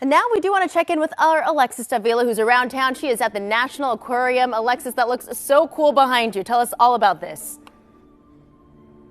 And now we do want to check in with our Alexus Davila, who's around town. She is at the National Aquarium. Alexus, that looks so cool behind you. Tell us all about this.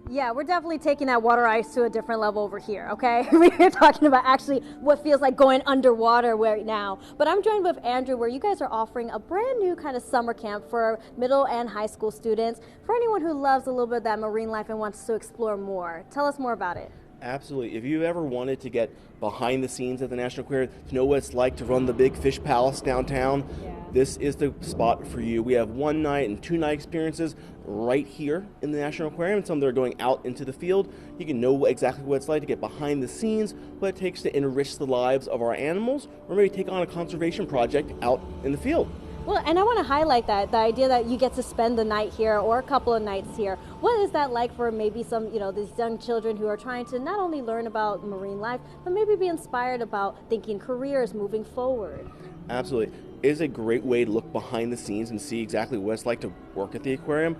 Yeah, we're definitely taking that water ice to a different level over here, okay? We're talking about actually what feels like going underwater right now. But I'm joined with Andrew, where you guys are offering a brand new kind of summer camp for middle and high school students. For anyone who loves a little bit of that marine life and wants to explore more. Tell us more about it. Absolutely. If you ever wanted to get behind the scenes at the National Aquarium, to know what it's like to run the big fish palace downtown, this is the spot for you. We have 1 night and 2 night experiences right here in the National Aquarium. Some that are going out into the field. You can know exactly what it's like to get behind the scenes, what it takes to enrich the lives of our animals, or maybe take on a conservation project out in the field. Well, and I want to highlight that, the idea that you get to spend the night here or a couple of nights here. What is that like for maybe some, these young children who are trying to not only learn about marine life, but maybe be inspired about thinking careers moving forward? Absolutely. It is a great way to look behind the scenes and see exactly what it's like to work at the aquarium.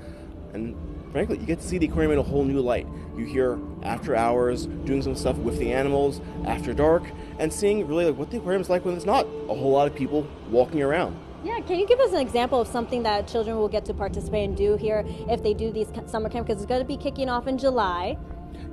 And frankly, you get to see the aquarium in a whole new light. You hear after hours, doing some stuff with the animals, after dark, and seeing really what the aquarium is like when there's not a whole lot of people walking around. Yeah, can you give us an example of something that children will get to participate and do here if they do these summer camp? Because it's going to be kicking off in July.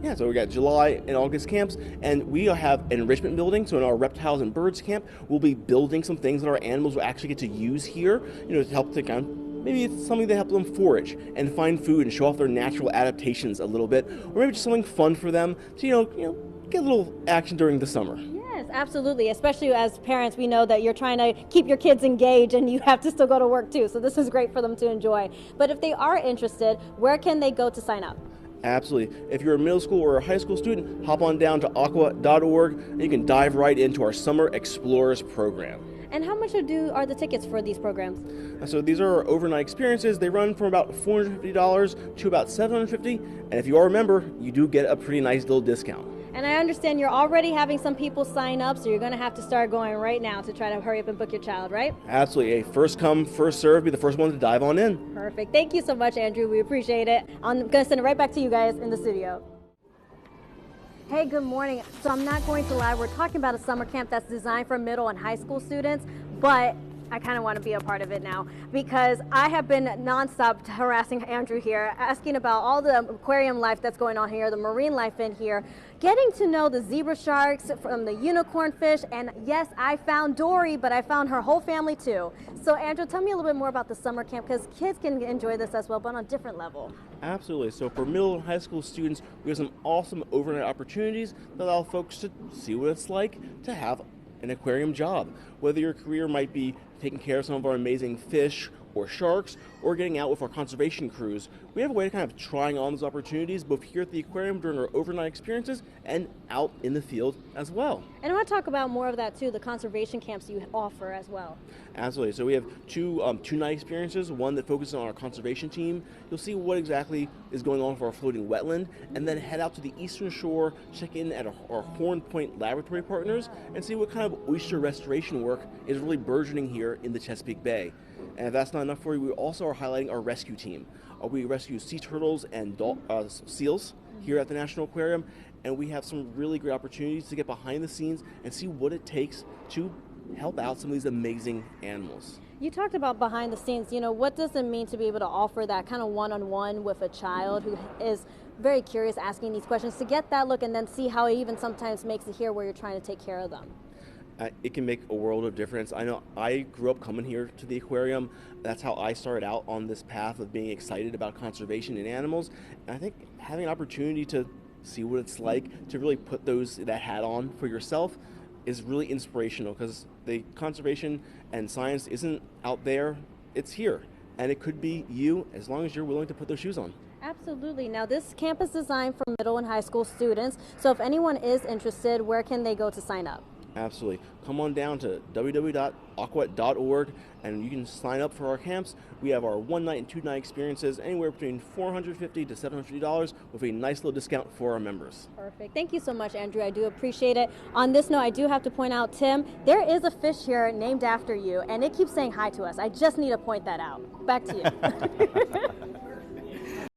Yeah, so we got July and August camps, and we have an enrichment building. So in our reptiles and birds camp, we'll be building some things that our animals will actually get to use here, to help to kind of, maybe it's something to help them forage and find food and show off their natural adaptations a little bit, or maybe just something fun for them to, get a little action during the summer. Yes, absolutely. Especially as parents, we know that you're trying to keep your kids engaged and you have to still go to work too. So this is great for them to enjoy. But if they are interested, where can they go to sign up? Absolutely. If you're a middle school or a high school student, hop on down to aqua.org and you can dive right into our Summer Explorers program. And how much are the tickets for these programs? So these are our overnight experiences. They run from about $450 to about $750. And if you are a member, you do get a pretty nice little discount. And I understand you're already having some people sign up, so you're going to have to start going right now to try to hurry up and book your child, right? Absolutely. A first come, first serve, be the first one to dive on in. Perfect. Thank you so much, Andrew. We appreciate it. I'm going to send it right back to you guys in the studio. Hey, good morning. So I'm not going to lie, we're talking about a summer camp that's designed for middle and high school students, but I kind of want to be a part of it now because I have been nonstop harassing Andrew here, asking about all the aquarium life that's going on here, the marine life in here, getting to know the zebra sharks from the unicorn fish, and yes, I found Dory, but I found her whole family too. So Andrew, tell me a little bit more about the summer camp because kids can enjoy this as well, but on a different level. Absolutely. So for middle and high school students, we have some awesome overnight opportunities that allow folks to see what it's like to have an aquarium job. Whether your career might be taking care of some of our amazing fish or sharks, or getting out with our conservation crews, we have a way of kind of trying on those opportunities both here at the aquarium during our overnight experiences and out in the field as well. And I want to talk about more of that too, the conservation camps you offer as well. Absolutely. So we have two night experiences, one that focuses on our conservation team. You'll see what exactly is going on for our floating wetland, and then head out to the eastern shore, check in at our Horn Point laboratory partners, and see what kind of oyster restoration work is really burgeoning here in the Chesapeake Bay. And if that's not enough for you, we also are highlighting our rescue team. We rescue sea turtles and seals here at the National Aquarium, and we have some really great opportunities to get behind the scenes and see what it takes to help out some of these amazing animals. You talked about behind the scenes. What does it mean to be able to offer that kind of one-on-one with a child who is very curious, asking these questions, to get that look and then see how it even sometimes makes it here where you're trying to take care of them? It can make a world of difference. I know I grew up coming here to the aquarium. That's how I started out on this path of being excited about conservation in animals. And I think having an opportunity to see what it's like to really put that hat on for yourself is really inspirational, because the conservation and science isn't out there, it's here. And it could be you as long as you're willing to put those shoes on. Absolutely. Now this camp is designed for middle and high school students. So if anyone is interested, where can they go to sign up? Absolutely. Come on down to www.aqua.org and you can sign up for our camps. We have our 1 night and 2 night experiences anywhere between $450 to $750 with a nice little discount for our members. Perfect. Thank you so much, Andrew. I do appreciate it. On this note, I do have to point out, Tim, there is a fish here named after you, and it keeps saying hi to us. I just need to point that out. Back to you.